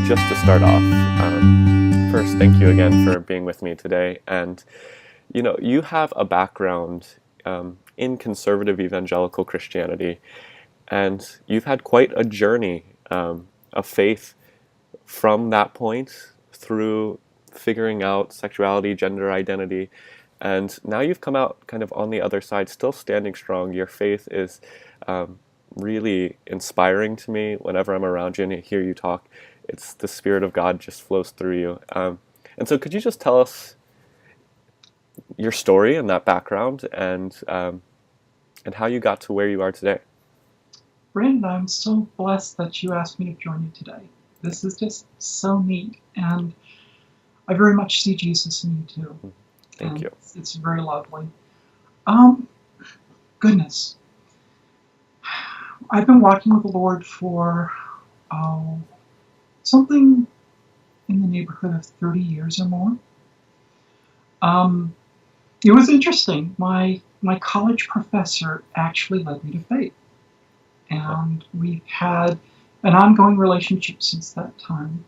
Just to start off, first, thank you again for being with me today. And, you have a background in conservative evangelical Christianity, and you've had quite a journey of faith from that point through figuring out sexuality, gender identity, and now you've come out kind of on the other side, still standing strong. Your faith is really inspiring to me whenever I'm around you and I hear you talk. It's the Spirit of God just flows through you. And so could you just tell us your story and that background and how you got to where you are today? Brandon, I'm so blessed that you asked me to join you today. This is just so neat, and I very much see Jesus in you too. Thank you. It's very lovely. Goodness. I've been walking with the Lord for something in the neighborhood of 30 years or more. It was interesting. My college professor actually led me to faith. And we've had an ongoing relationship since that time.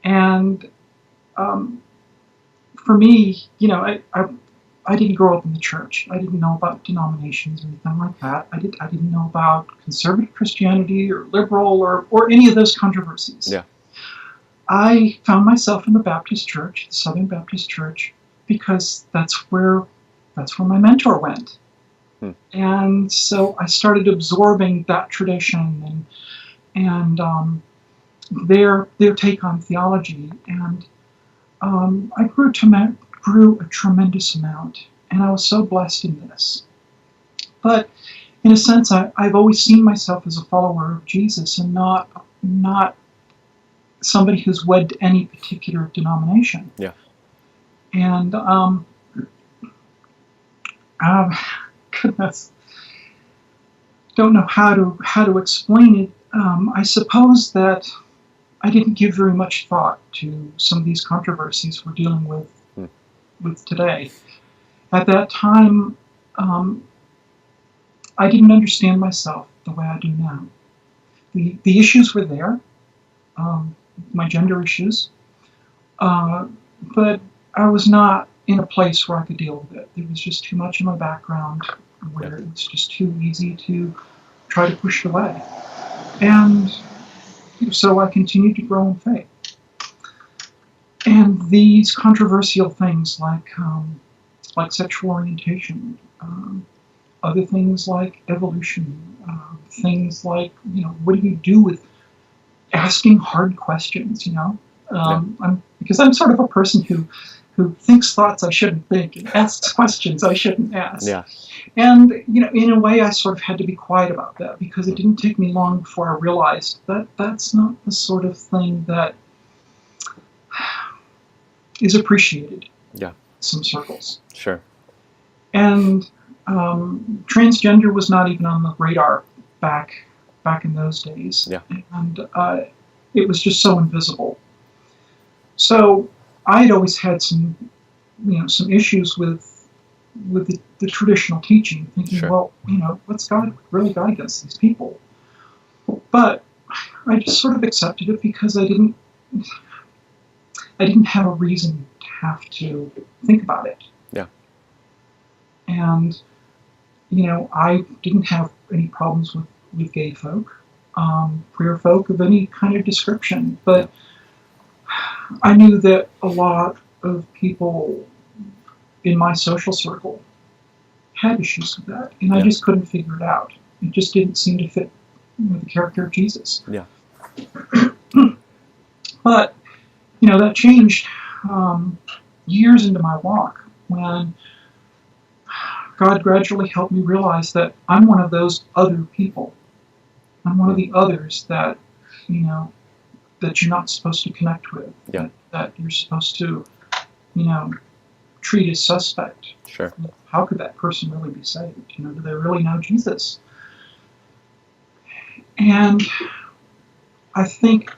And for me, I didn't grow up in the church. I didn't know about denominations or anything like that. I didn't know about conservative Christianity or liberal or any of those controversies. Yeah. I found myself in the Baptist Church, the Southern Baptist Church, because that's where my mentor went. And so I started absorbing that tradition and their take on theology, and I grew a tremendous amount, and I was so blessed in this. But in a sense, I've always seen myself as a follower of Jesus and not somebody who's wed to any particular denomination. Yeah. And goodness, don't know how to explain it. I suppose that I didn't give very much thought to some of these controversies we're dealing with today. At that time, I didn't understand myself the way I do now. The issues were there, my gender issues, but I was not in a place where I could deal with it. There was just too much in my background where it was just too easy to try to push it away. And so I continued to grow in faith. And these controversial things like sexual orientation, other things like evolution, things like, what do you do with asking hard questions, because I'm sort of a person who thinks thoughts I shouldn't think and asks questions I shouldn't ask. Yeah. And, in a way, I sort of had to be quiet about that because it didn't take me long before I realized that that's not the sort of thing that is appreciated in some circles. Sure. And transgender was not even on the radar back in those days. Yeah. And it was just so invisible. So I had always had some issues with the traditional teaching, thinking, Sure. well, what's God really got against these people? But I just sort of accepted it because I didn't have a reason to have to think about it. Yeah. And I didn't have any problems with gay folk, queer folk of any kind of description, but I knew that a lot of people in my social circle had issues with that, and I just couldn't figure it out. It just didn't seem to fit with the character of Jesus. Yeah. But, that changed years into my walk when God gradually helped me realize that I'm one of those other people. I'm one of the others that, that you're not supposed to connect with. Yeah. That you're supposed to, treat as suspect. Sure. How could that person really be saved? Do they really know Jesus? And I think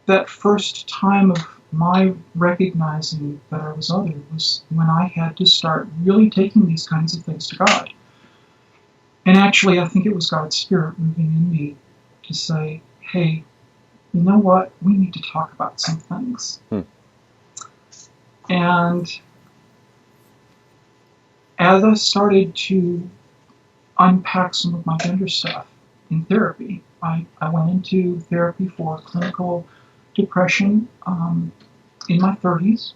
that first time my recognizing that I was other was when I had to start really taking these kinds of things to God. And actually, I think it was God's Spirit moving in me to say, hey, you know what? We need to talk about some things. And as I started to unpack some of my gender stuff in therapy, I went into therapy for clinical depression in my 30s.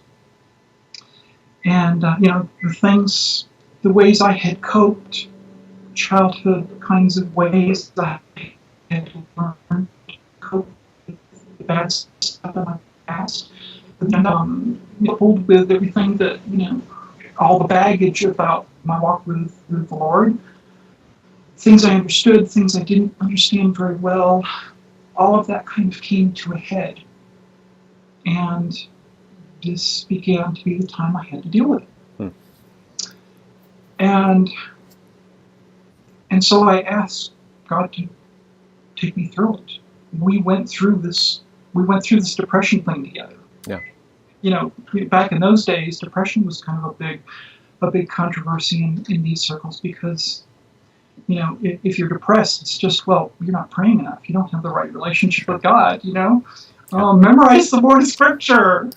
And, the ways I had coped, childhood kinds of ways that I had learned to cope with the bad stuff in my past, and coupled with everything that, all the baggage about my walk with the Lord, things I understood, things I didn't understand very well, all of that kind of came to a head. And this began to be the time I had to deal with it. And so I asked God to take me through it. We went through this depression thing together. Yeah. Back in those days, depression was kind of a big controversy in these circles because, if you're depressed, it's just, well, you're not praying enough. You don't have the right relationship with God, memorize some more scripture.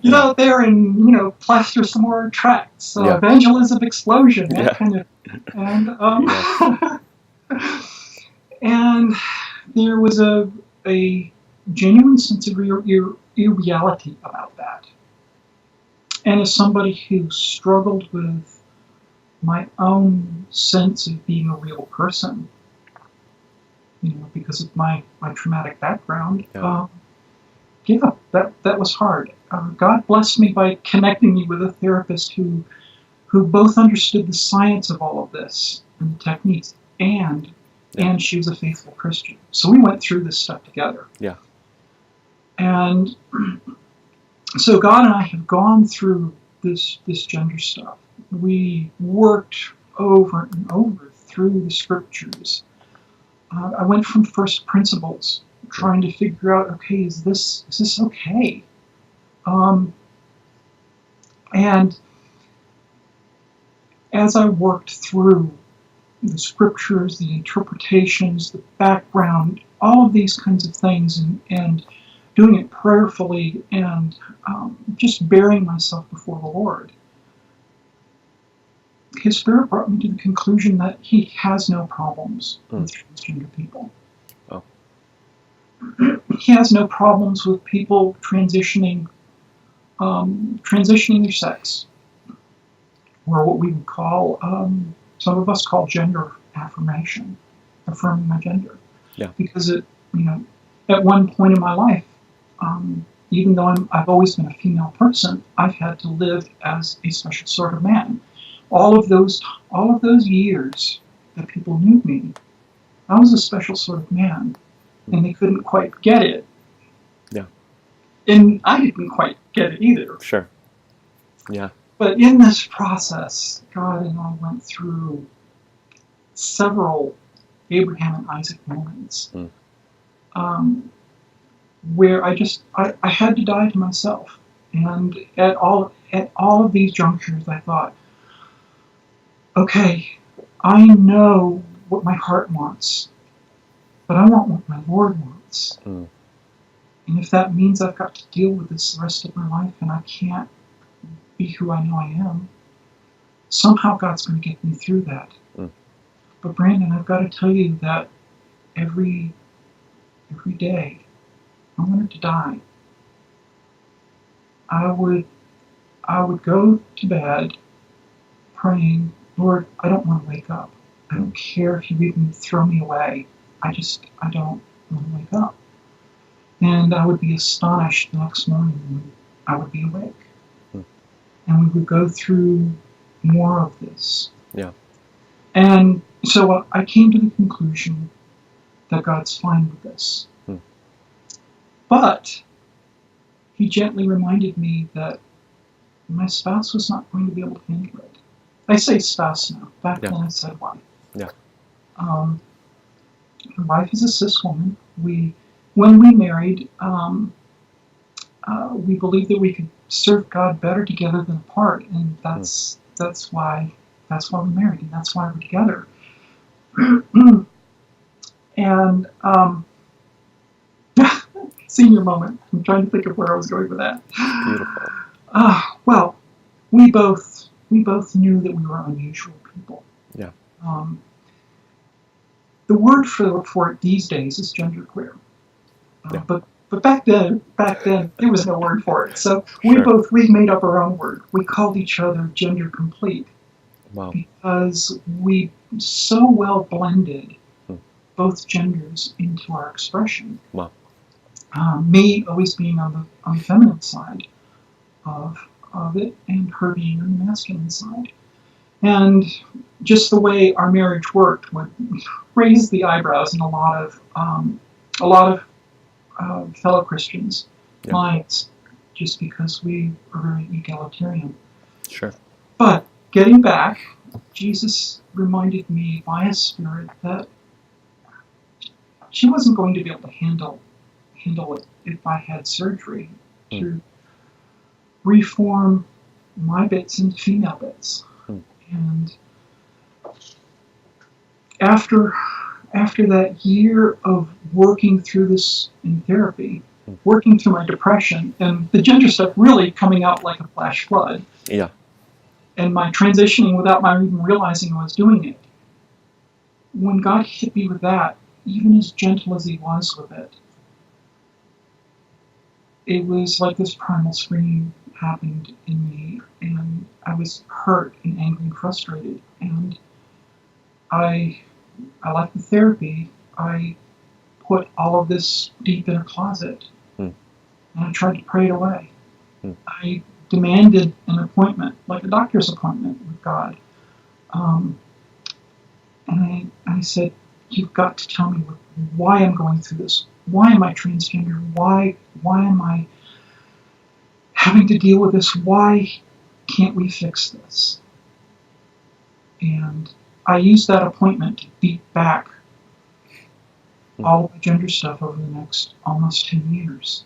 Get out there and, plaster some more tracts. Evangelism explosion, that kind of. And, and there was a genuine sense of irreality about that. And as somebody who struggled with my own sense of being a real person, because of my traumatic background, that was hard. God blessed me by connecting me with a therapist who both understood the science of all of this and the techniques, and she was a faithful Christian. So we went through this stuff together. Yeah. And so God and I have gone through this gender stuff. We worked over and over through the scriptures. I went from first principles, trying to figure out, okay, is this okay? And as I worked through the scriptures, the interpretations, the background, all of these kinds of things, and doing it prayerfully and just bearing myself before the Lord, His Spirit brought me to the conclusion that He has no problems with transgender people. Oh. He has no problems with people transitioning their sex, or what we would call, some of us call gender affirmation, affirming my gender. Yeah. Because at one point in my life, even though I've always been a female person, I've had to live as a special sort of man. All of those years that people knew me, I was a special sort of man, and they couldn't quite get it. Yeah. And I didn't quite get it either. Sure. Yeah. But in this process, God and I went through several Abraham and Isaac moments where I had to die to myself. And at all of these junctures, I thought, okay, I know what my heart wants, but I want what my Lord wants. And if that means I've got to deal with this the rest of my life and I can't be who I know I am, somehow God's going to get me through that. But Brandon, I've got to tell you that every day I wanted to die. I would go to bed praying, Lord, I don't want to wake up. I don't care if you even throw me away. I don't want to wake up. And I would be astonished the next morning when I would be awake. And we would go through more of this. Yeah. And so I came to the conclusion that God's fine with this. But He gently reminded me that my spouse was not going to be able to handle it. I say spouse now. Back then I said wife. Yeah. My wife is a cis woman. When we married, we believed that we could serve God better together than apart, and that's why we married, and that's why we're together. And senior moment. I'm trying to think of where I was going with that. Beautiful. Well, we both knew that we were unusual people. Yeah. The word for it these days is genderqueer. Yeah. But back then there was no word for it. So Sure. we made up our own word. We called each other gender complete. Wow. Because we so well blended both genders into our expression. Wow. Me always being on the feminine side of it, and her being on the masculine side. And just the way our marriage worked would raise the eyebrows in a lot of fellow Christians' minds, just because we are very egalitarian. Sure. But getting back, Jesus reminded me by His Spirit that she wasn't going to be able to handle it if I had surgery to reform my bits into female bits. And after that year of working through this in therapy, working through my depression, and the gender stuff really coming out like a flash flood. Yeah. And my transitioning without my even realizing I was doing it. When God hit me with that, even as gentle as He was with it, it was like this primal scream happened in me, and I was hurt and angry and frustrated. And I left the therapy. I put all of this deep in a closet, and I tried to pray it away. I demanded an appointment, like a doctor's appointment with God. And I said, "You've got to tell me why I'm going through this. Why am I transgender? Why am I having to deal with this? Why can't we fix this?" And I used that appointment to beat back all of the gender stuff over the next almost 10 years.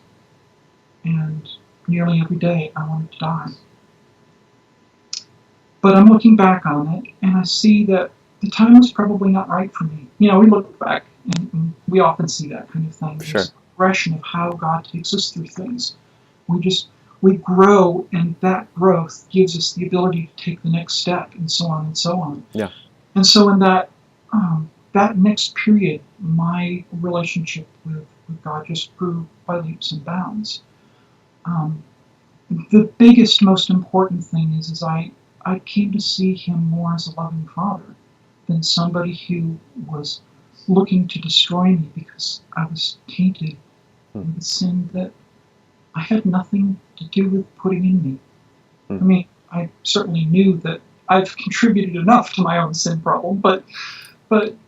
And nearly every day I wanted to die. But I'm looking back on it, and I see that the time was probably not right for me. We look back, and we often see that kind of thing. Sure. This progression of how God takes us through things. We grow, and that growth gives us the ability to take the next step, and so on and so on. Yeah. And so in that next period, my relationship with God just grew by leaps and bounds. The biggest, most important thing is I came to see Him more as a loving Father than somebody who was looking to destroy me because I was tainted with a sin that I had nothing to do with putting in me. I mean, I certainly knew that I've contributed enough to my own sin problem, but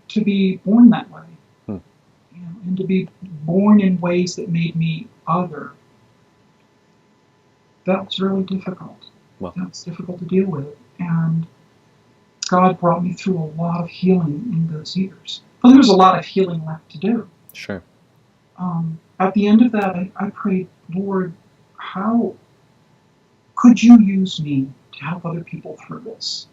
to be born that way, and to be born in ways that made me other, that was really difficult. Wow. That was difficult to deal with, and God brought me through a lot of healing in those years. But there was a lot of healing left to do. Sure. At the end of that, I prayed, "Lord, how could you use me to help other people through this?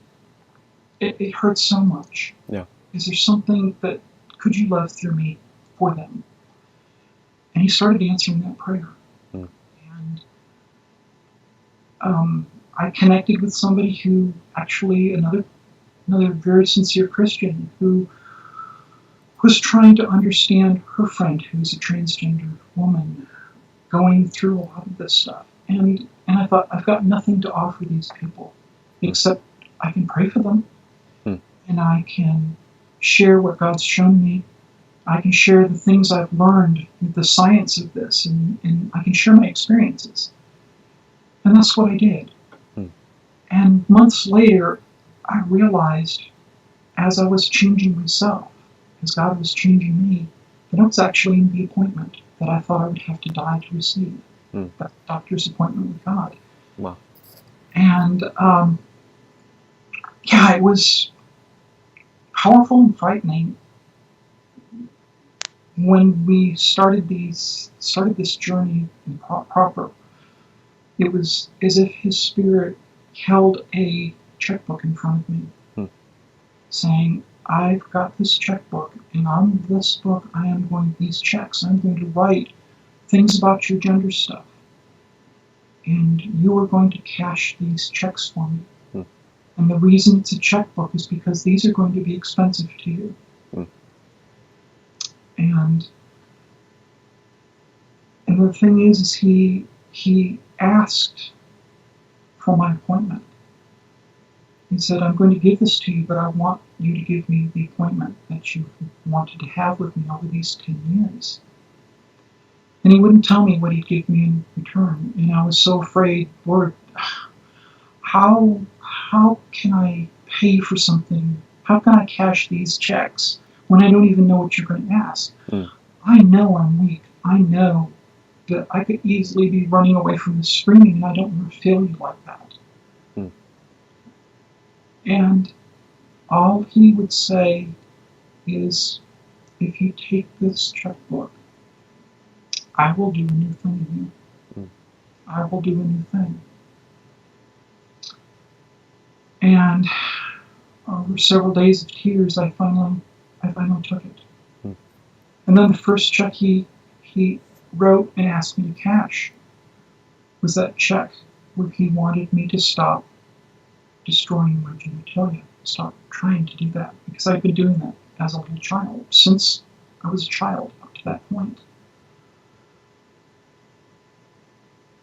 It hurts so much. Yeah. Is there something that could you love through me for them?" And He started answering that prayer. And I connected with somebody who actually, another very sincere Christian, who was trying to understand her friend who's a transgender woman going through a lot of this stuff. And I thought, I've got nothing to offer these people except I can pray for them, and I can share what God's shown me. I can share the things I've learned, the science of this, and I can share my experiences. And that's what I did. And months later, I realized, as I was changing myself, as God was changing me, that I was actually in the appointment that I thought I would have to die to receive. That doctor's appointment with God. Wow. And it was powerful and frightening when we started this journey in proper It was as if his spirit held a checkbook in front of me, saying, I've got this checkbook, and on this book these checks, I'm going to write things about your gender stuff. And you are going to cash these checks for me. And the reason it's a checkbook is because these are going to be expensive to you. And the thing is he asked for my appointment. He said, I'm going to give this to you, but I want you to give me the appointment that you wanted to have with me over these 10 years. And he wouldn't tell me what he'd give me in return. And I was so afraid, Lord, how can I pay for something? How can I cash these checks when I don't even know what you're going to ask? I know I'm weak. I know that I could easily be running away from this screaming, and I don't want to feel you like that. And all he would say is, if you take this checkbook, I will do a new thing in you. I will do a new thing. And over several days of tears, I finally took it. And then the first check he wrote and asked me to cash was that check where he wanted me to stop destroying my genitalia, stop trying to do that, because I'd been doing that as a little child, since I was a child up to that point.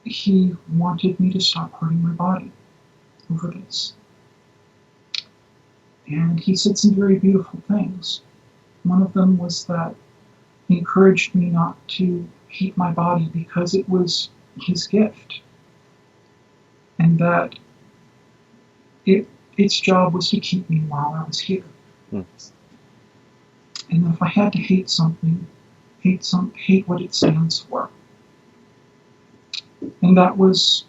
He wanted me to stop hurting my body over this. And he said some very beautiful things. One of them was that he encouraged me not to hate my body because it was his gift, and that its job was to keep me while I was here. And if I had to hate something, hate what it stands for. And that was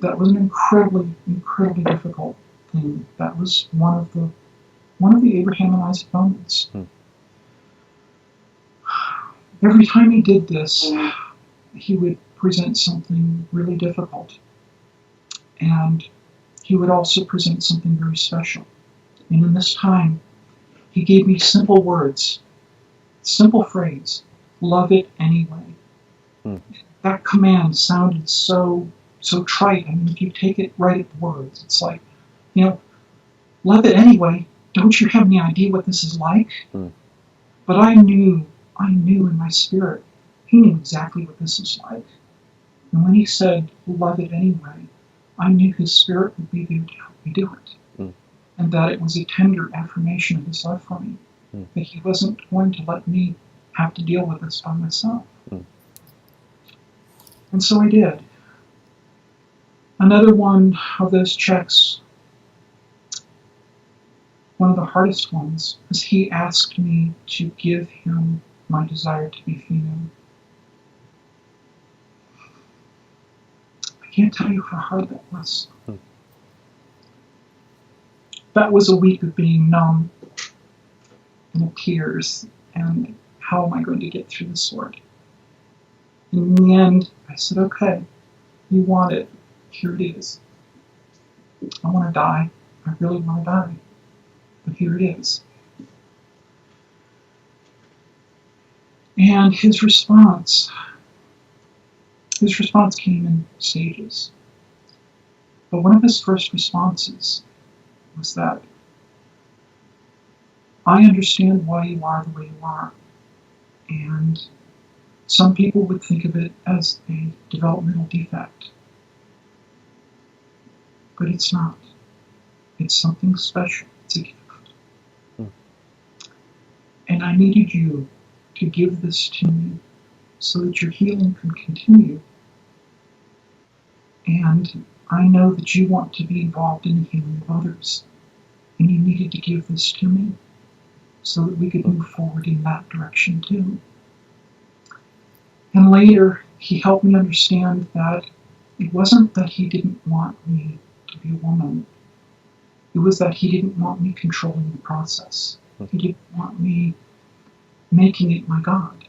an incredibly difficult thing. That was one of the Abraham and Isaac moments. Every time he did this, he would present something really difficult. And he would also present something very special. And in this time, he gave me simple words, simple phrase, love it anyway. That command sounded so trite. I mean, if you take it right at the words, it's like, love it anyway. Don't you have any idea what this is like? But I knew in my spirit, he knew exactly what this was like. And when he said, love it anyway, I knew his spirit would be there to help me do it. And that it was a tender affirmation of his love for me. That he wasn't going to let me have to deal with this by myself. And so I did. Another one of those checks, one of the hardest ones, was he asked me to give him my desire to be female. I can't tell you how hard that was. That was a week of being numb and of tears, and how am I going to get through this, Lord? In the end, I said, okay, you want it, here it is. I want to die. I really want to die. But here it is. And his response came in stages. But one of his first responses was that, I understand why you are the way you are. And some people would think of it as a developmental defect. But it's not. It's something special. It's a gift. And I needed you to give this to me so that your healing can continue. And I know that you want to be involved in the healing of others. And you needed to give this to me so that we could move forward in that direction too. And later, he helped me understand that it wasn't that he didn't want me to be a woman. It was that he didn't want me controlling the process. He didn't want me making it my God.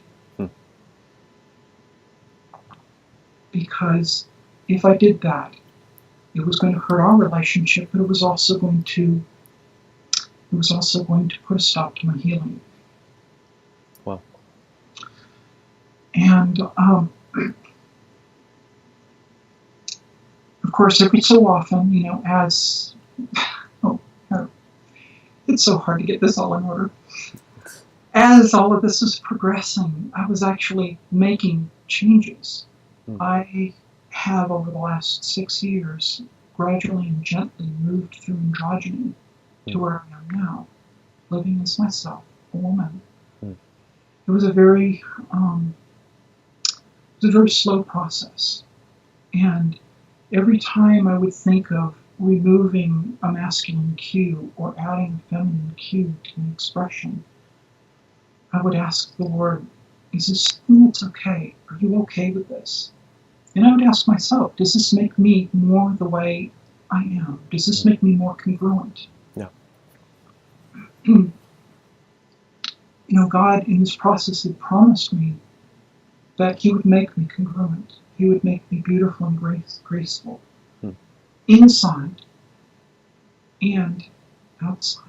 Because if I did that, it was going to hurt our relationship, but it was also going to put a stop to my healing. Wow. And of course, every so often, as it's so hard to get this all in order. As all of this was progressing, I was actually making changes. I have, over the last 6 years, gradually and gently moved through androgyny to where I am now, living as myself, a woman. It was a very slow process. And every time I would think of removing a masculine cue or adding a feminine cue to an expression, I would ask the Lord, is this something that's okay? Are you okay with this? And I would ask myself, does this make me more the way I am? Does this make me more congruent? Yeah. God in this process had promised me that He would make me congruent. He would make me beautiful and graceful, inside and outside.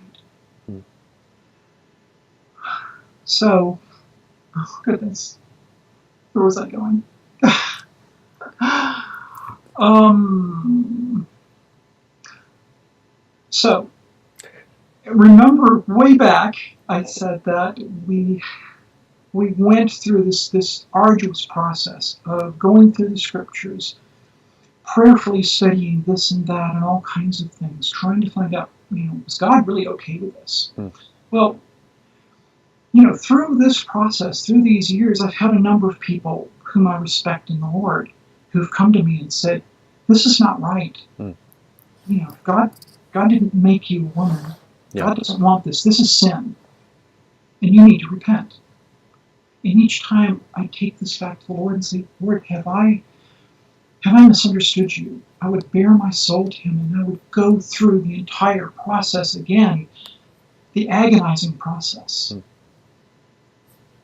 So, oh goodness, where was I going? So, remember way back, I said that we went through this arduous process of going through the scriptures, prayerfully studying this and that and all kinds of things, trying to find out, was God really okay with this? Well, through this process, through these years, I've had a number of people whom I respect in the Lord who've come to me and said, this is not right. God didn't make you a woman. Yeah. God doesn't want this. This is sin. And you need to repent. And each time I take this back to the Lord and say, Lord, have I misunderstood you? I would bare my soul to Him and I would go through the entire process again, the agonizing process.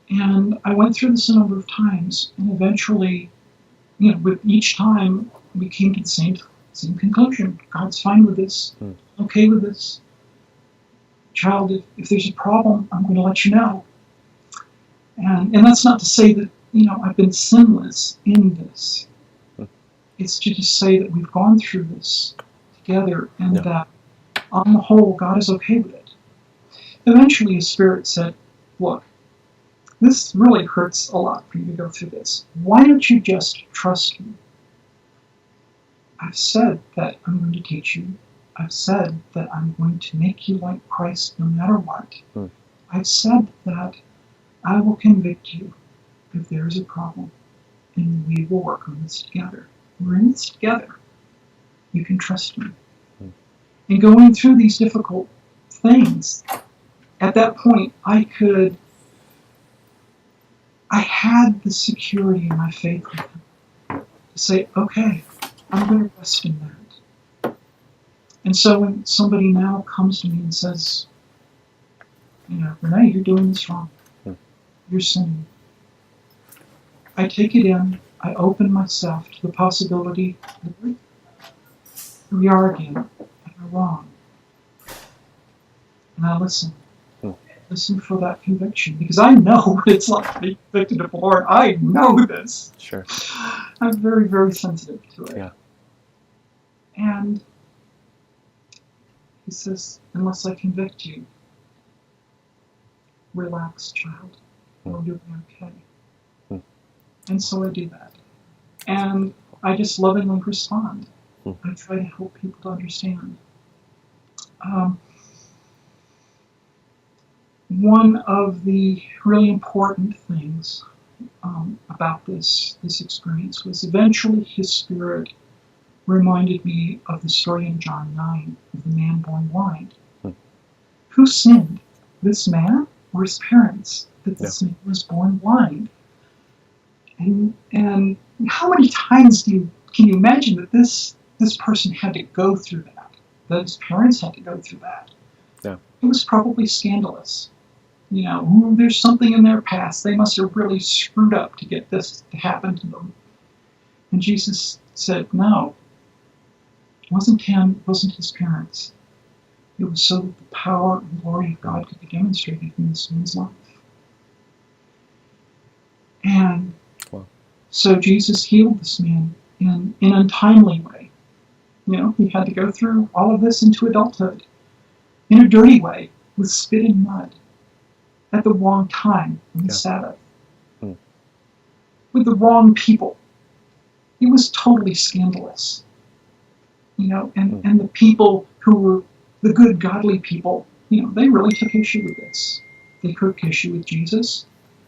And I went through this a number of times, and eventually, with each time, we came to the same conclusion. God's fine with this, okay with this. Child, if there's a problem, I'm going to let you know. And that's not to say that, I've been sinless in this. It's to just say that we've gone through this together, and that, on the whole, God is okay with it. Eventually, His Spirit said, look, this really hurts a lot for you to go through this. Why don't you just trust me? I've said that I'm going to teach you. I've said that I'm going to make you like Christ no matter what. I've said that I will convict you if there is a problem, and we will work on this together. We're in this together. You can trust me. And going through these difficult things, at that point, I had the security in my faith with Him to say, okay, I'm going to rest in that. And so when somebody now comes to me and says, Renee, you're doing this wrong. You're sinning. I take it in. I open myself to the possibility that we are again, and we're wrong. And I listen. Listen for that conviction, because I know what it's like to be convicted of the Lord. I know this. Sure. I'm very, very sensitive to it. Yeah. And He says, unless I convict you, relax, child. You'll be okay. And so I do that. And I just lovingly respond. I try to help people to understand. One of the really important things about this experience was eventually His Spirit reminded me of the story in John 9 of the man born blind. Who sinned, this man or his parents, that this man was born blind? And how many times can you imagine that this person had to go through that his parents had to go through that? Yeah. It was probably scandalous. There's something in their past. They must have really screwed up to get this to happen to them. And Jesus said, no, it wasn't him, it wasn't his parents. It was so that the power and glory of God could be demonstrated in this man's life. And so Jesus healed this man in an untimely way. He had to go through all of this into adulthood in a dirty way, with spit and mud, at the wrong time on the Sabbath, with the wrong people. It was totally scandalous. And the people who were the good, godly people, they really took issue with this. They took issue with Jesus,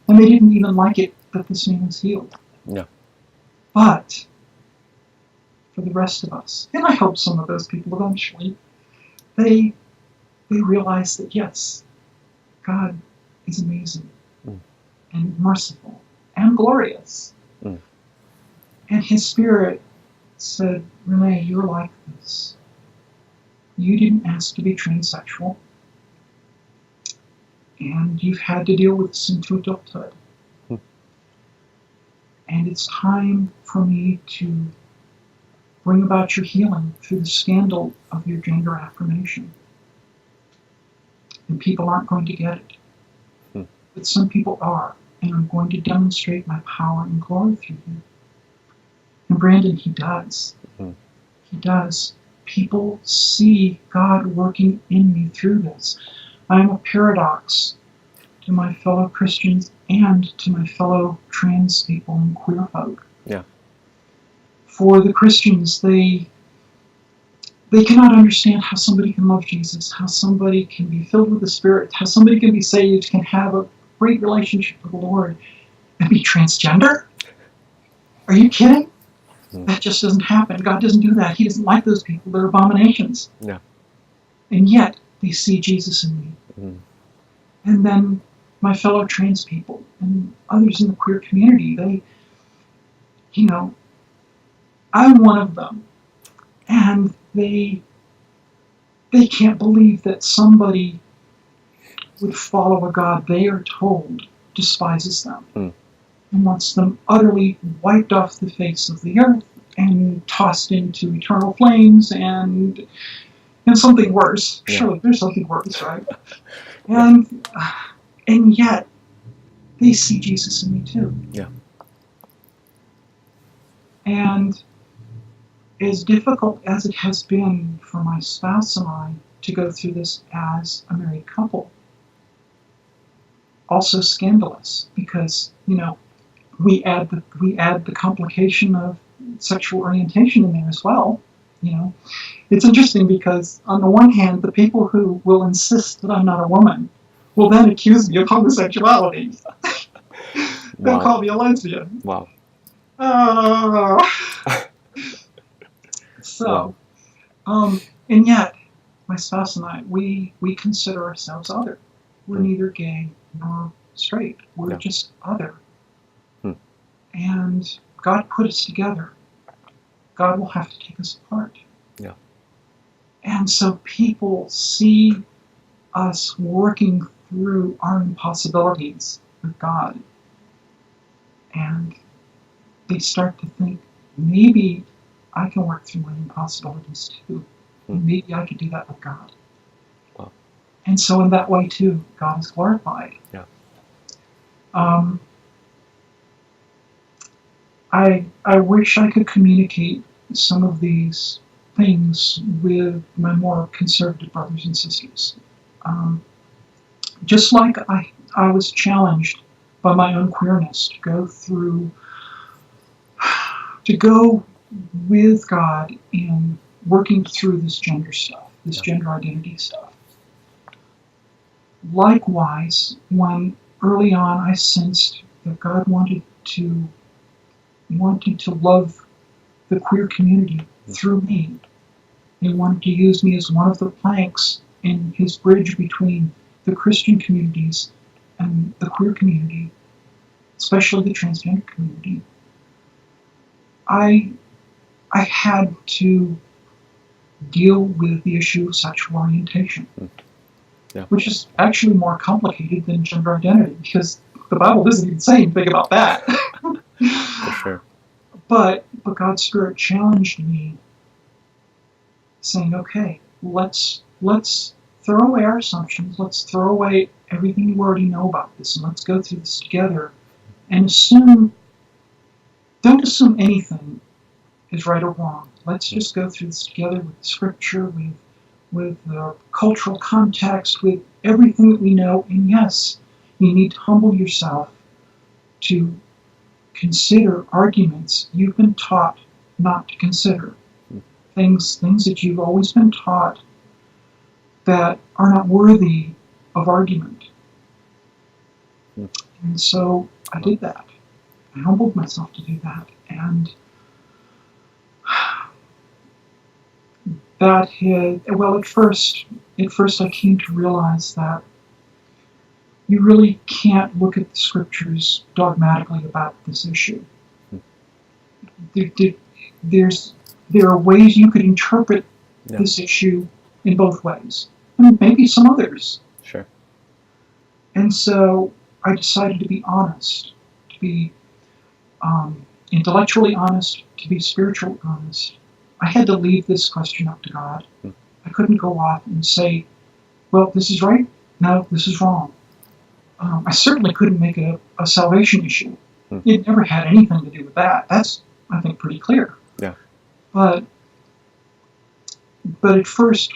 and they didn't even like it that this man was healed. Yeah. But for the rest of us, and I hope some of those people eventually, they realize that yes, God is amazing and merciful and glorious. And his Spirit said, Renee, you're like this. You didn't ask to be transsexual, and you've had to deal with this into adulthood. And it's time for me to bring about your healing through the scandal of your gender affirmation. And people aren't going to get it. But some people are, and I'm going to demonstrate my power and glory through you. And Brandon, he does. He does. People see God working in me through this. I'm a paradox to my fellow Christians and to my fellow trans people and queer folk. Yeah. For the Christians, they cannot understand how somebody can love Jesus, how somebody can be filled with the Spirit, how somebody can be saved, can have a great relationship with the Lord, and be transgender? Are you kidding? That just doesn't happen. God doesn't do that. He doesn't like those people. They're abominations. Yeah. And yet, they see Jesus in me. And then my fellow trans people and others in the queer community, I'm one of them. And they can't believe that somebody would follow a God they are told despises them and wants them utterly wiped off the face of the earth and tossed into eternal flames and something worse. Yeah. Surely there's something worse, right? And yet they see Jesus in me too. Yeah. And as difficult as it has been for my spouse and I to go through this as a married couple, also scandalous because, we add the complication of sexual orientation in there as well. It's interesting because on the one hand, the people who will insist that I'm not a woman will then accuse me of homosexuality. They'll call me a lesbian. Wow. So, and yet, my spouse and I, we consider ourselves other. We're neither gay nor straight. We're just other. And God put us together. God will have to take us apart. Yeah. And so people see us working through our impossibilities with God. And they start to think, maybe I can work through my impossibilities too. And maybe I could do that with God. Wow. And so in that way too, God is glorified. Yeah. I wish I could communicate some of these things with my more conservative brothers and sisters. Just like I was challenged by my own queerness to go with God in working through this gender stuff, this gender identity stuff. Likewise, when early on I sensed that God wanted to love the queer community through me, he wanted to use me as one of the planks in his bridge between the Christian communities and the queer community, especially the transgender community. I had to deal with the issue of sexual orientation, which is actually more complicated than gender identity, because the Bible doesn't even say anything about that. For sure. But God's Spirit challenged me, saying, okay, let's throw away our assumptions. Let's throw away everything you already know about this, and let's go through this together. And don't assume anything is right or wrong. Let's just go through this together with Scripture, with cultural context, with everything that we know. And yes, you need to humble yourself to consider arguments you've been taught not to consider. Things that you've always been taught that are not worthy of argument. And so I did that. I humbled myself to do that. And that at first I came to realize that you really can't look at the Scriptures dogmatically about this issue. There are ways you could interpret this issue in both ways, and maybe some others. Sure. And so I decided to be honest, to be intellectually honest, to be spiritually honest. I had to leave this question up to God. I couldn't go off and say, well, this is right, no, this is wrong. I certainly couldn't make it a salvation issue. It never had anything to do with that. That's, I think, pretty clear. Yeah. But at first,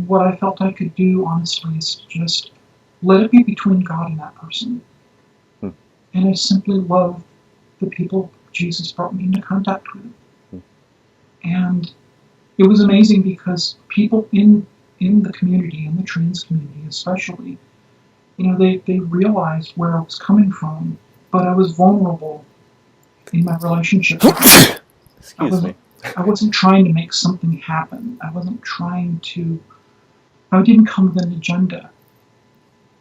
what I felt I could do, honestly, is just let it be between God and that person. And I simply love the people Jesus brought me into contact with. And it was amazing because people in the community, in the trans community especially, they realized where I was coming from, but I was vulnerable in my relationship. Excuse me. I wasn't trying to make something happen. I didn't come with an agenda.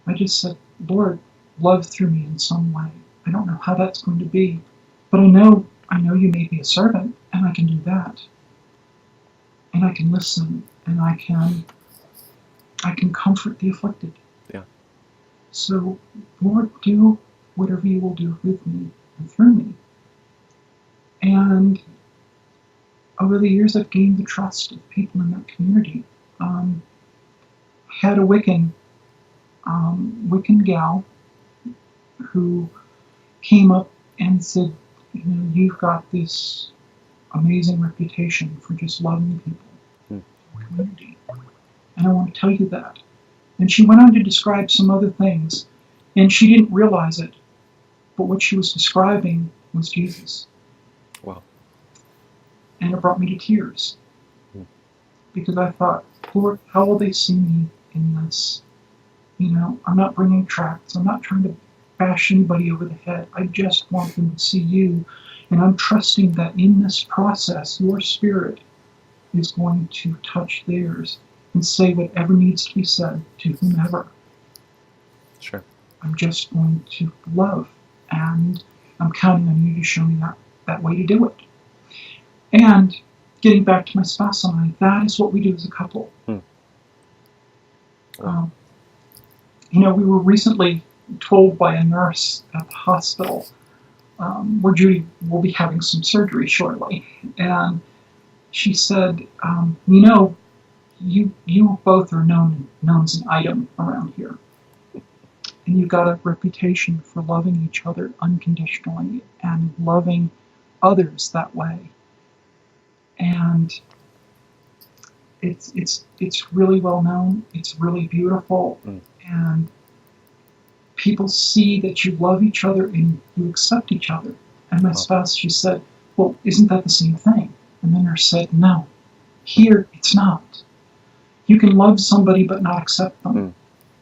I just said, Lord, love through me in some way. I don't know how that's going to be, but I know you made me a servant, and I can do that. And I can listen, and I can comfort the afflicted. Yeah. So, Lord, do whatever you will do with me and through me. And over the years, I've gained the trust of people in that community. I had a Wiccan gal who came up and said, you've got this amazing reputation for just loving people in the community. And I want to tell you that. And she went on to describe some other things, and she didn't realize it, but what she was describing was Jesus. Wow. And it brought me to tears. Because I thought, Lord, how will they see me in this? I'm not bringing tracts. I'm not trying to bash anybody over the head. I just want them to see you. And I'm trusting that in this process, your Spirit is going to touch theirs and say whatever needs to be said to whomever. Sure. I'm just going to love, and I'm counting on you to show me that way to do it. And getting back to my spouse and I, that is what we do as a couple. Wow. We were recently told by a nurse at the hospital where Judy will be having some surgery shortly, and she said, you both are known as an item around here, and you've got a reputation for loving each other unconditionally and loving others that way, and it's really well known. It's really beautiful, and people see that you love each other and you accept each other. And my spouse, she said, well, isn't that the same thing? And the nurse said, no, here it's not. You can love somebody but not accept them.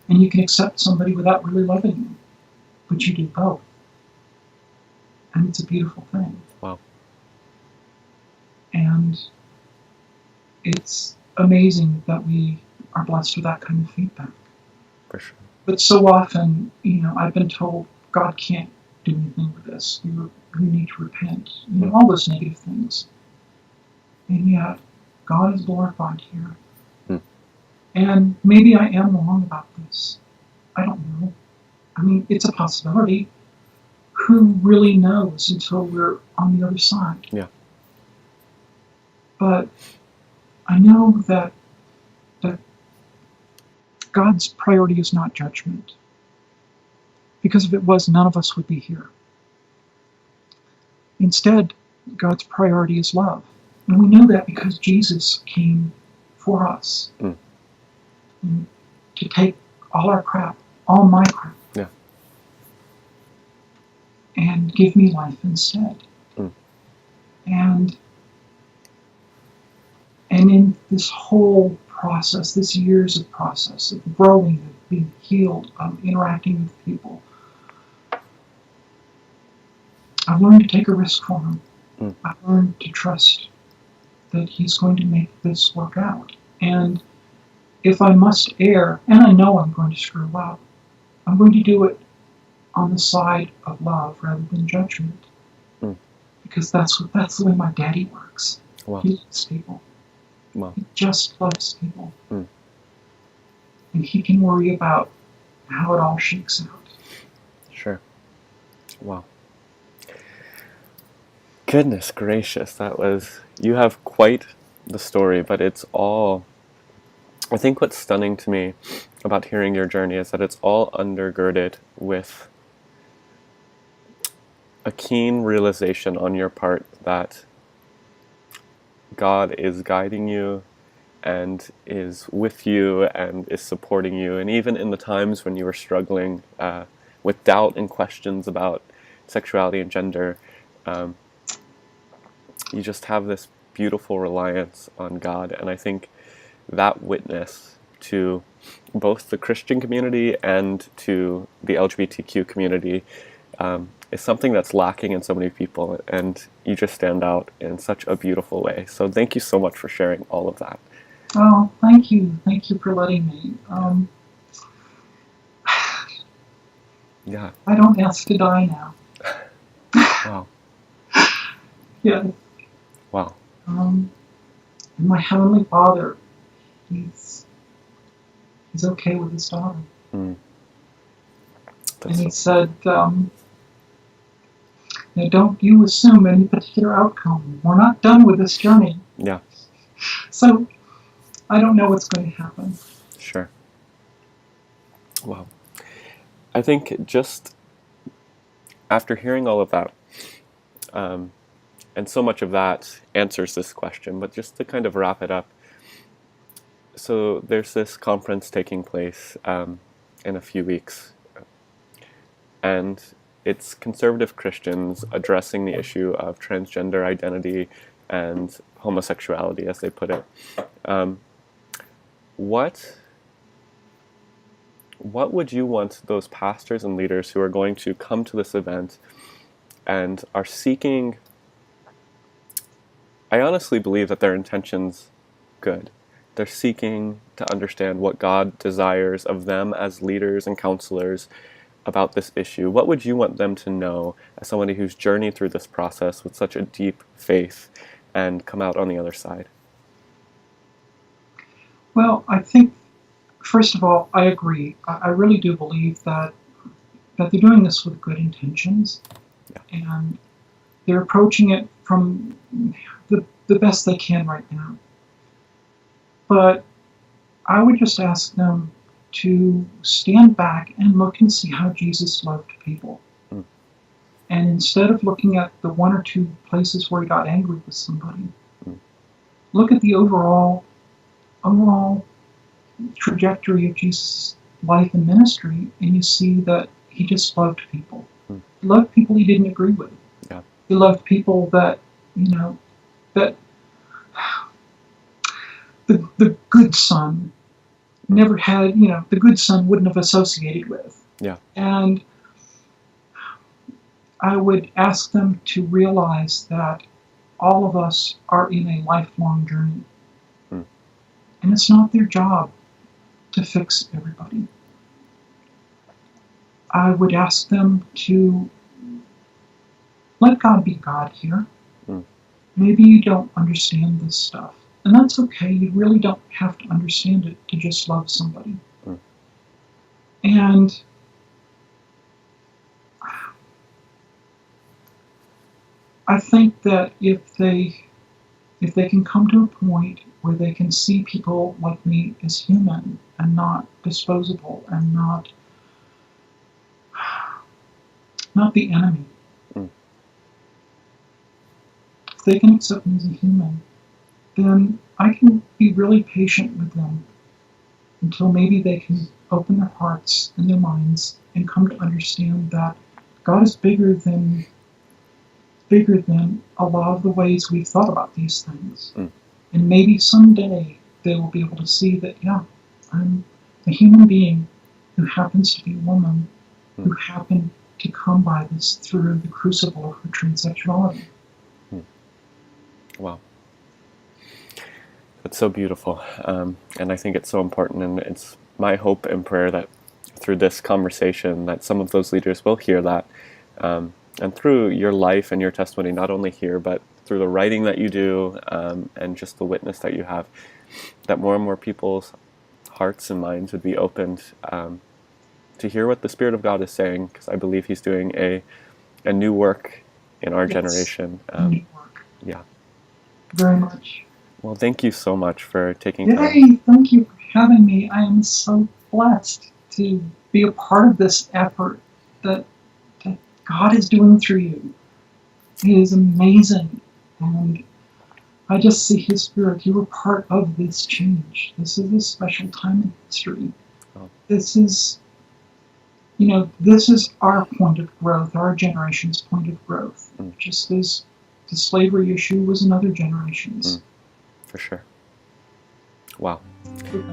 And you can accept somebody without really loving them. But you do both. And it's a beautiful thing. Wow. And it's amazing that we are blessed with that kind of feedback. For sure. But so often, I've been told God can't do anything with this. You need to repent. All those negative things. And yet, God is glorified here. And maybe I am wrong about this. I don't know. I mean, it's a possibility. who really knows until we're on the other side? Yeah. But I know that God's priority is not judgment. Because if it was, none of us would be here. Instead, God's priority is love. And we know that because Jesus came for us. To take all our crap, all my crap, Yeah. and give me life instead. And in this whole process, this years of process of growing, of being healed, of interacting with people, I've learned to take a risk for him. I've learned to trust that he's going to make this work out. And if I must err, and I know I'm going to screw up, I'm going to do it on the side of love rather than judgment. Because that's the way my daddy works. Wow. He loves people. Wow. He just loves people. And he can worry about how it all shakes out. Sure. Wow. Goodness gracious, you have quite the story, but it's all, I think what's stunning to me about hearing your journey is that it's all undergirded with a keen realization on your part that God is guiding you and is with you and is supporting you. And even in the times when you were struggling with doubt and questions about sexuality and gender, you just have this beautiful reliance on God. And I think that witness to both the Christian community and to the LGBTQ community is something that's lacking in so many people, and you just stand out in such a beautiful way. So thank you so much for sharing all of that. Oh, thank you. Thank you for letting me. Yeah. I don't ask to die now. Wow. Yeah. Wow. And my Heavenly Father, he's okay with his daughter. And he said, now don't you assume any particular outcome. We're not done with this journey. Yeah. So I don't know what's going to happen. Sure. Wow. I think just after hearing all of that, and so much of that answers this question, but just to kind of wrap it up, so there's this conference taking place in a few weeks, and it's conservative Christians addressing the issue of transgender identity and homosexuality, as they put it. What would you want those pastors and leaders who are going to come to this event and are seeking, I honestly believe that their intention's good. They're seeking to understand what God desires of them as leaders and counselors about this issue. What would you want them to know as somebody who's journeyed through this process with such a deep faith and come out on the other side? Well, I think, first of all, I agree. I really do believe that they're doing this with good intentions. Yeah. And they're approaching it from the best they can right now. But I would just ask them to stand back and look and see how Jesus loved people. And instead of looking at the one or two places where he got angry with somebody, look at the overall trajectory of Jesus' life and ministry, and you see that he just loved people. He loved people he didn't agree with. Yeah. He loved people that, that the good son never had, the good son wouldn't have associated with. Yeah. And I would ask them to realize that all of us are in a lifelong journey. And it's not their job to fix everybody. I would ask them to let God be God here. Maybe you don't understand this stuff. And that's okay. You really don't have to understand it to just love somebody. And I think that if they can come to a point where they can see people like me as human and not disposable and not the enemy, Mm. if they can accept me as a human, then I can be really patient with them until maybe they can open their hearts and their minds and come to understand that God is bigger than a lot of the ways we've thought about these things. Mm. And maybe someday they will be able to see that, yeah, I'm a human being who happens to be a woman, who happened to come by this through the crucible of her transsexuality. Wow. That's so beautiful. And I think it's so important. And it's my hope and prayer that through this conversation that some of those leaders will hear that. And through your life and your testimony, not only here, but through the writing that you do and just the witness that you have, that more and more people's hearts and minds would be opened to hear what the Spirit of God is saying, because I believe He's doing a new work in our Yes, generation. new work. Yeah. Very much. Well, thank you so much for taking time. Yay, thank you for having me. I am so blessed to be a part of this effort that God is doing through you. It is amazing. And I just see His Spirit. You were part of this change. This is a special time in history. Oh. This is, this is our point of growth, our generation's point of growth. Just as the slavery issue was another generation's. For sure. Wow. Okay.